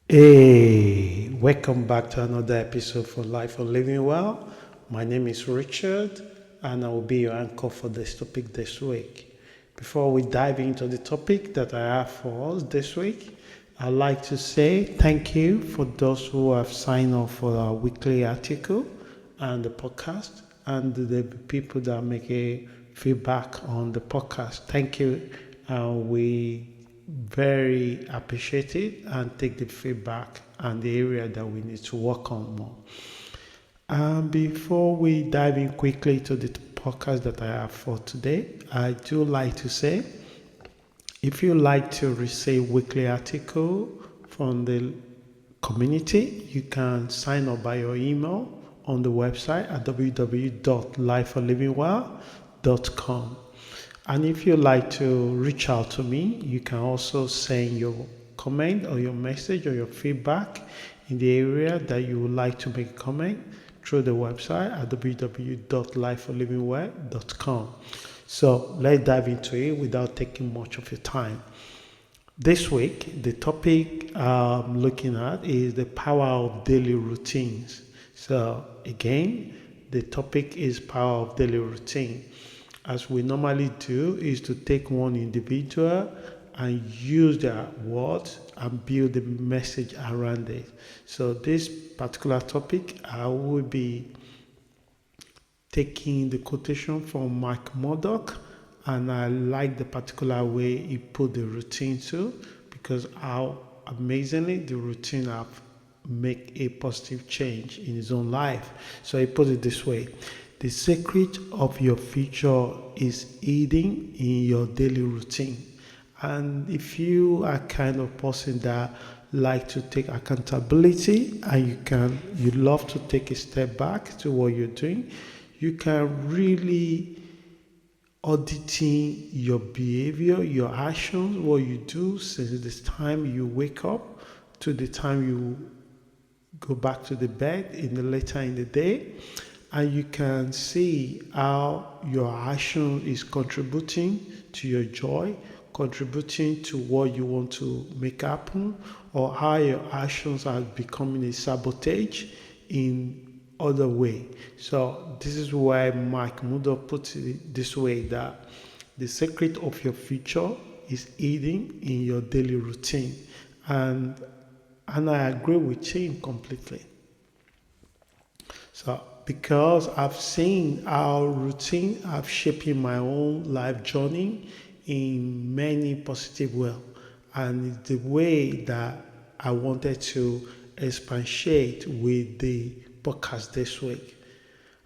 Hey, welcome back to another episode for Life of Living Well. My name is Richard, and I will be your anchor for this topic this week. Before we dive into the topic that I have for us this week, I'd like to say thank you for those who have signed up for our weekly article and the podcast, and the people that make a feedback on the podcast. Thank you. We very appreciate it and take the feedback and the area that we need to work on more. Before we dive in quickly to the podcast that I have for today, I do like to say if you like to receive weekly article from the community, you can sign up by your email on the website at www.lifeforlivingwell.com. And if you like to reach out to me, you can also send your comment or your message or your feedback in the area that you would like to make a comment through the website at www.lifeforlivingwell.com. So let's dive into it without taking much of your time. This week, the topic I'm looking at is the power of daily routines. So again, the topic is power of daily routine. As we normally do, is to take one individual and use their words and build a message around it. So this particular topic, I will be taking the quotation from Murdock, and I like the particular way he put the routine too, because how amazingly the routine have make a positive change in his own life. So he put it this way: the secret of your future is hidden in your daily routine. And if you are kind of person that like to take accountability and you love to take a step back to what you're doing, you can really auditing your behavior, your actions, what you do since the time you wake up to the time you go back to the bed in the later in the day, and you can see how your action is contributing to your joy, contributing to what you want to make happen, or how your actions are becoming a sabotage in other way. So this is why Murdock puts it this way, that the secret of your future is hidden in your daily routine. And I agree with him completely. So because I've seen how routine have shaping my own life journey in many positive ways, and it's the way that I wanted to expatiate with the podcast this week.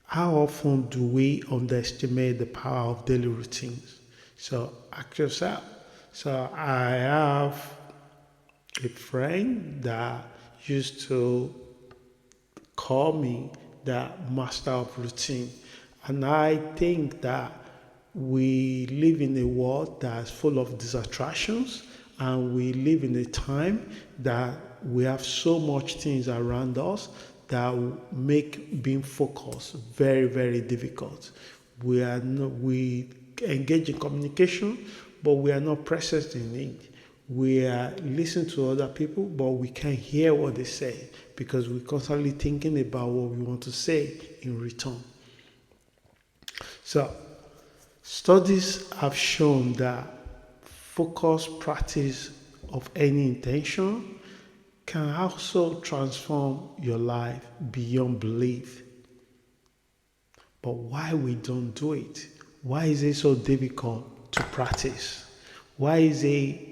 How often do we underestimate the power of daily routines? So ask yourself. So I have a friend that used to call me the master of routine. And I think that we live in a world that's full of distractions, and we live in a time that we have so much things around us that make being focused very, very difficult. We engage in communication, but we are not present in it. We are listening to other people, but we can't hear what they say because we're constantly thinking about what we want to say in return. So, studies have shown that focused practice of any intention can also transform your life beyond belief. But why we don't do it? Why is it so difficult to practice? Why is it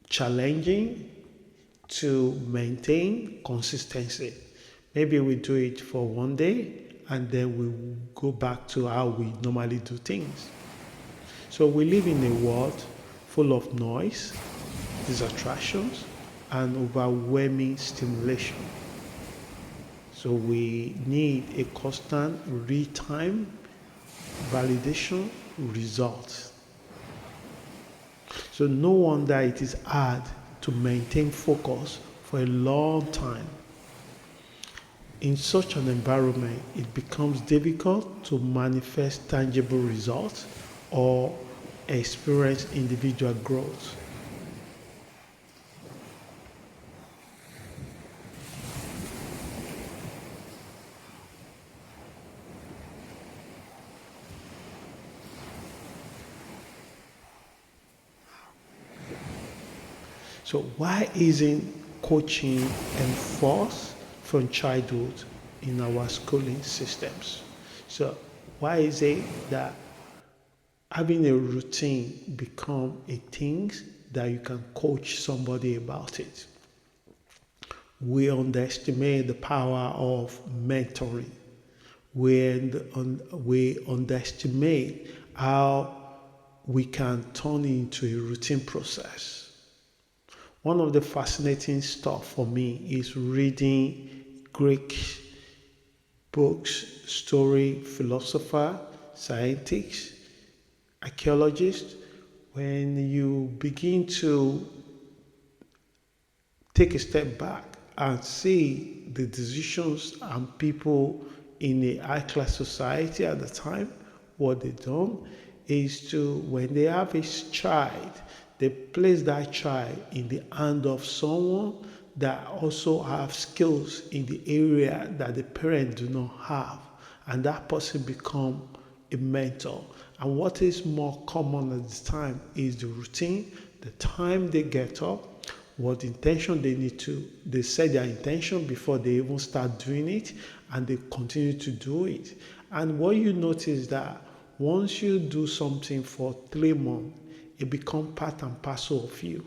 challenging to maintain consistency? Maybe we do it for one day and then we go back to how we normally do things. So we live in a world full of noise, distractions, and overwhelming stimulation. So we need a constant real-time validation results. So no wonder it is hard to maintain focus for a long time. In such an environment, it becomes difficult to manifest tangible results or experience individual growth. So why isn't coaching enforced from childhood in our schooling systems? So why is it that having a routine become a thing that you can coach somebody about it? We underestimate the power of mentoring. We underestimate how we can turn it into a routine process. One of the fascinating stuff for me is reading Greek books, story, philosopher, scientists, archaeologists. When you begin to take a step back and see the decisions and people in a high class society at the time, what they done is to, when they have a child, they place that child in the hand of someone that also have skills in the area that the parent do not have, and that person become a mentor. And what is more common at this time is the routine, the time they get up, what intention they set their intention before they even start doing it, and they continue to do it. And what you notice that once you do something for 3 months, it becomes part and parcel of you.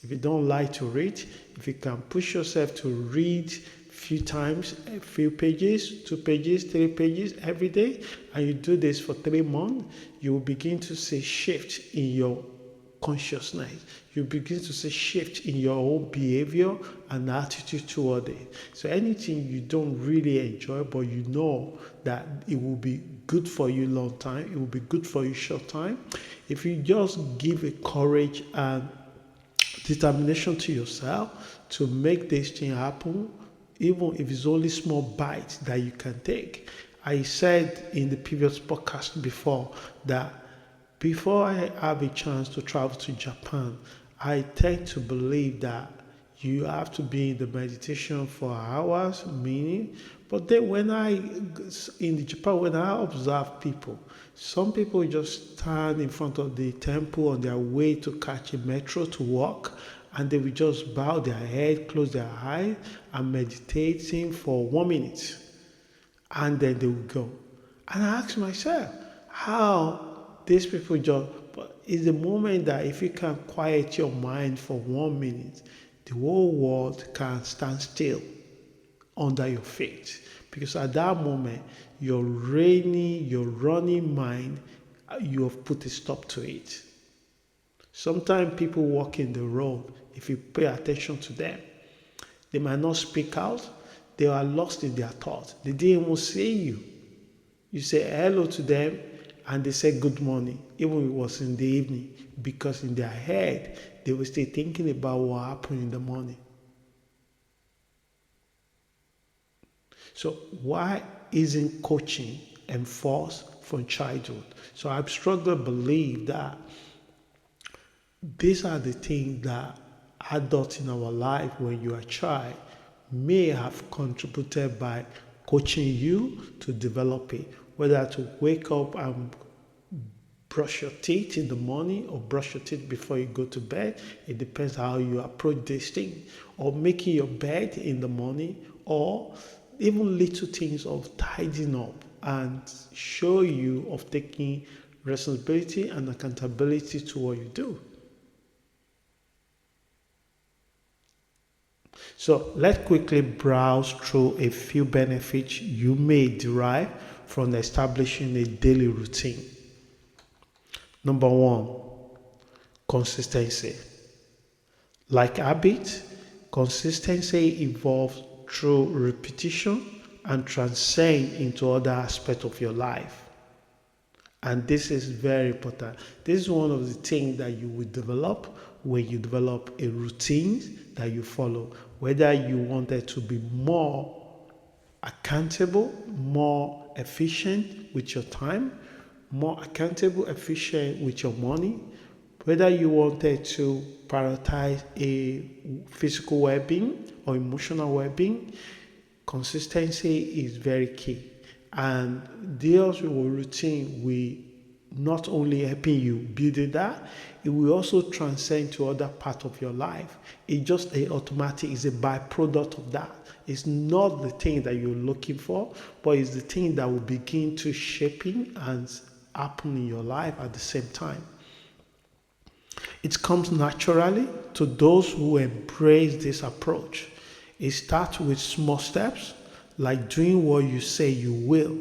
If you don't like to read, if you can push yourself to read few times, a few pages, 2 pages, 3 pages every day, and you do this for 3 months, you will begin to see shift in your consciousness. You begin to see shift in your own behavior and attitude toward it. So anything you don't really enjoy, but you know that it will be good for you long time, it will be good for you short time. If you just give a courage and determination to yourself to make this thing happen, even if it's only small bites that you can take. I said in the previous podcast before that before I have a chance to travel to Japan, I tend to believe that you have to be in the meditation for hours, meaning. But then in Japan, when I observe people, some people just stand in front of the temple on their way to catch a metro to walk, and they will just bow their head, close their eyes, and meditating for 1 minute. And then they will go. And I ask myself, how these people just, but it's the moment that if you can quiet your mind for 1 minute, the whole world can stand still under your feet. Because at that moment, your running mind, you have put a stop to it. Sometimes people walk in the road, if you pay attention to them, they might not speak out, they are lost in their thoughts. They didn't even see you. You say hello to them, and they say good morning, even if it was in the evening, because in their head, they were still thinking about what happened in the morning. So why isn't coaching enforced from childhood? So I've strongly believe that these are the things that adults in our life when you are a child may have contributed by coaching you to develop it, whether to wake up and brush your teeth in the morning or brush your teeth before you go to bed. It depends how you approach this thing, or making your bed in the morning, or even little things of tidying up and show you of taking responsibility and accountability to what you do. So let's quickly browse through a few benefits you may derive from establishing a daily routine. Number 1, consistency. Like habit, consistency evolves through repetition and transcends into other aspects of your life. And this is very important. This is one of the things that you will develop when you develop a routine that you follow. Whether you want it to be more accountable, more efficient with your time, more accountable, efficient with your money, whether you wanted to prioritize a physical well-being or emotional well-being, consistency is very key. And deals with routine will not only helping you build that, it will also transcend to other part of your life. It's just a automatic, it's a byproduct of that. It's not the thing that you're looking for, but it's the thing that will begin to shaping and happen in your life at the same time. It comes naturally to those who embrace this approach. It starts with small steps, like doing what you say you will,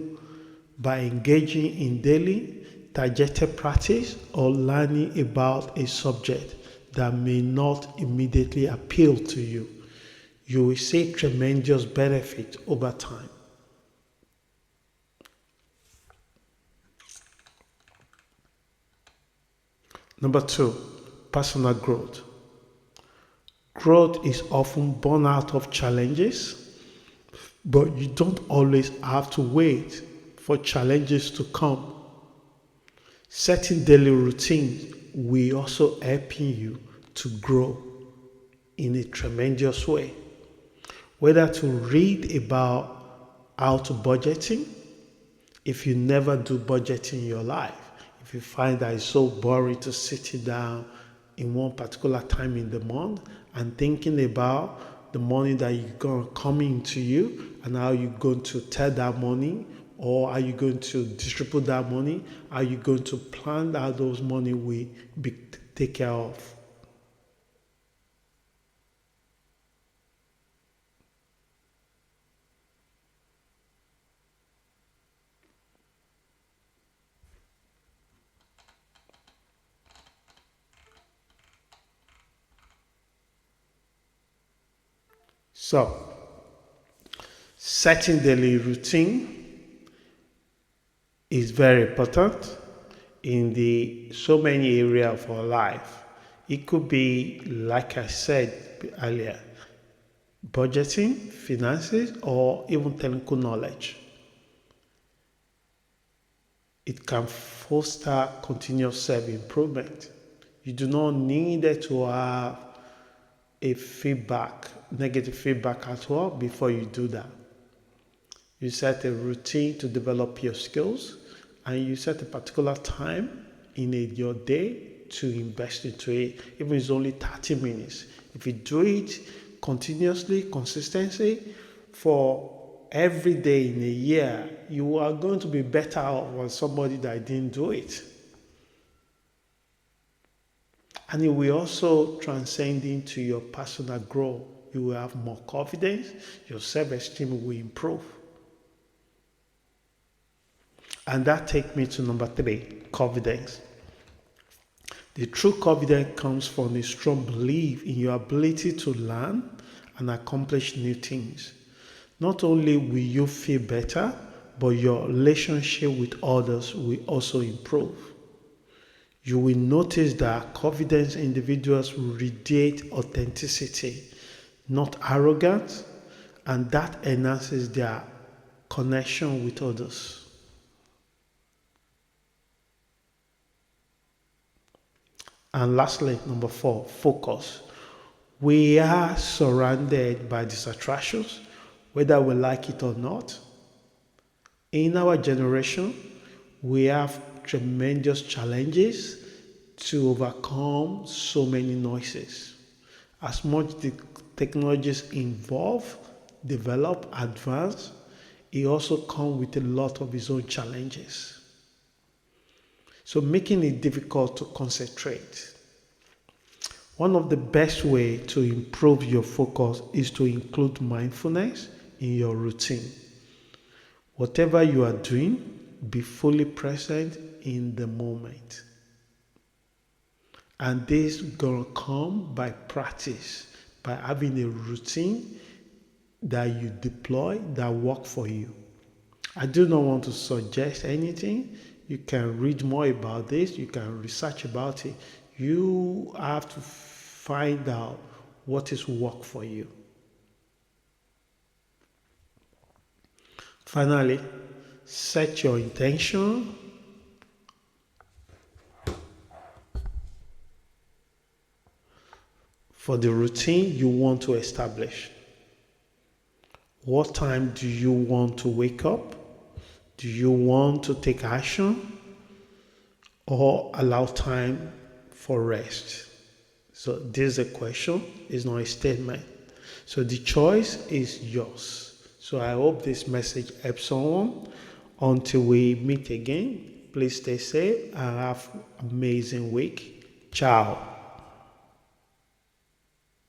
by engaging in daily, targeted practice or learning about a subject that may not immediately appeal to you. You will see tremendous benefit over time. Number 2, personal growth. Growth is often born out of challenges, but you don't always have to wait for challenges to come. Setting daily routines will also help you to grow in a tremendous way. Whether to read about how to budgeting, if you never do budgeting in your life, if you find that it's so boring to sit down in one particular time in the month and thinking about the money that you're going to come into you and how you're going to tell that money, or are you going to distribute that money? Are you going to plan how those money will be taken care of? So, setting daily routine is very important in the so many areas of our life. It could be, like I said earlier, budgeting, finances, or even technical knowledge. It can foster continuous self-improvement. You do not need to have a negative feedback at all before you do that. You set a routine to develop your skills, and you set a particular time in your day to invest into it, even if it's only 30 minutes. If you do it continuously, consistently, for every day in a year, you are going to be better off than somebody that didn't do it. And it will also transcend into your personal growth. You will have more confidence, your self-esteem will improve. And that takes me to number 3, confidence. The true confidence comes from a strong belief in your ability to learn and accomplish new things. Not only will you feel better, but your relationship with others will also improve. You will notice that confident individuals radiate authenticity, not arrogance, and that enhances their connection with others. And lastly, number 4, focus. We are surrounded by distractions, whether we like it or not. In our generation, we have tremendous challenges to overcome so many noises. As much the technologies involve, develop, advance, it also comes with a lot of its own challenges. So making it difficult to concentrate. One of the best ways to improve your focus is to include mindfulness in your routine. Whatever you are doing, be fully present in the moment. And this is going to come by practice, by having a routine that you deploy that work for you. I do not want to suggest anything. You can read more about this. You can research about it. You have to find out what is work for you. Finally, set your intention for the routine you want to establish. What time do you want to wake up? Do you want to take action? or allow time for rest? So this is a question, it's not a statement. So the choice is yours. So I hope this message helps someone. Until we meet again, please stay safe and have an amazing week. Ciao.